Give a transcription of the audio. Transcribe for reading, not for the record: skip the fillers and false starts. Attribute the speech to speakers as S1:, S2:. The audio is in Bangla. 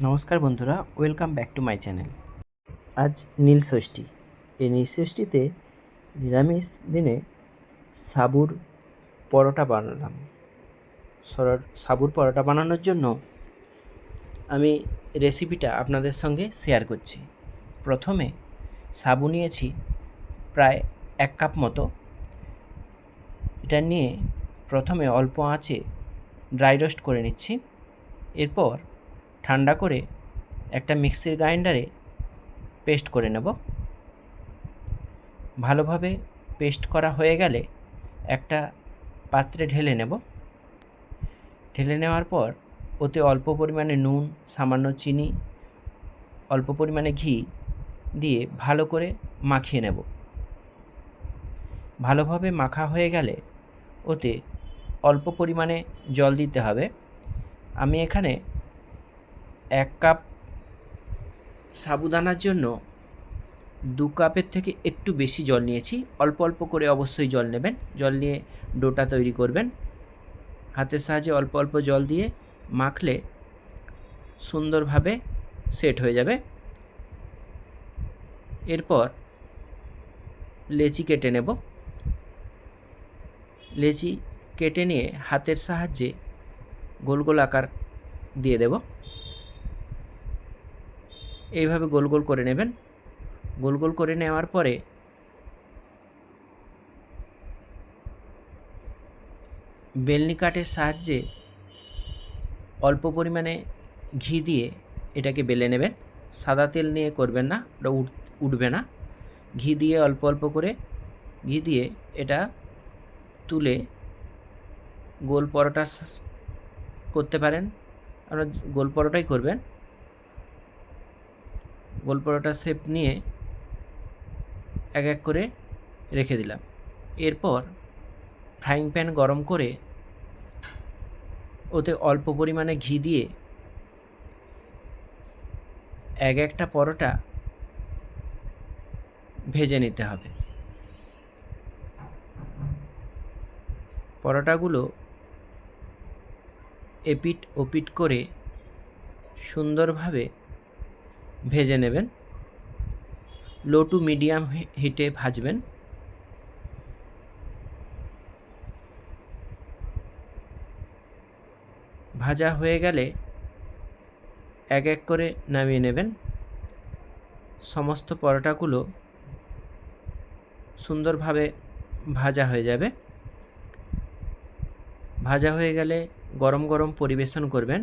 S1: নমস্কার বন্ধুরা, welcome back to my channel. আজ নীলষষ্ঠী। এই নীলষষ্ঠীতে নিরামিষ দিনে সাবুর পরোটা বানালাম। সাবুর পরোটা বানানোর জন্য আমি রেসিপিটা আপনাদের সঙ্গে শেয়ার করছি। প্রথমে সাবু নিয়েছি প্রায় 1 কাপ মতো। এটা নিয়ে প্রথমে অল্প আঁচে ড্রাই রোস্ট করে নিচ্ছি। এরপর ঠান্ডা করে একটা মিক্সির গ্রাইন্ডারে পেস্ট করে নেব। ভালোভাবে পেস্ট করা হয়ে গেলে একটা পাত্রে ঢেলে নেব। ঢেলে নেওয়ার পর ওতে অল্প পরিমাণে নুন, সামান্য চিনি, অল্প পরিমাণে ঘি দিয়ে ভালো করে মাখিয়ে নেব। ভালোভাবে মাখা হয়ে গেলে ওতে অল্প পরিমাণে জল দিতে হবে। আমি এখানে 1 কাপ সাবুদানার জন্য 2 কাপের থেকে একটু বেশি জল নিয়েছি। অল্প অল্প করে অবশ্যই জল নেবেন। জল নিয়ে ডোটা তৈরি করবেন। হাতের সাহায্যে অল্প অল্প জল দিয়ে মাখলে সুন্দরভাবে সেট হয়ে যাবে। এরপর লেচি কেটে নেব। লেচি কেটে নিয়ে হাতের সাহায্যে গোল গোল আকার দিয়ে দেব। এইভাবে গোল গোল করে নেবেন। গোল গোল করে নেওয়ার পরে বেলনি কাঠের সাহায্যে অল্প পরিমাণে ঘি দিয়ে এটাকে বেলে নেবেন। সাদা তেল নিয়ে করবেন না, ওটা উঠবে না। ঘি দিয়ে অল্প অল্প করে ঘি দিয়ে এটা তুলে গোল পরোটা করতে পারেন। আপনারা গোল পরোটাই করবেন। গোল পরোটার শেপ নিয়ে এক এক করে রেখে দিলাম। এরপর ফ্রাইং প্যান গরম করে ওতে অল্প পরিমাণে ঘি দিয়ে একটা পরোটা ভেজে নিতে হবে। পরোটাগুলো এপিঠ ওপিঠ করে সুন্দরভাবে ভেজে নেবেন। লো টু মিডিয়াম হিটে ভাজবেন। ভাজা হয়ে গেলে এক এক করে নামিয়ে নেবেন। সমস্ত পরোটাগুলো সুন্দরভাবে ভাজা হয়ে যাবে। ভাজা হয়ে গেলে গরম গরম পরিবেশন করবেন।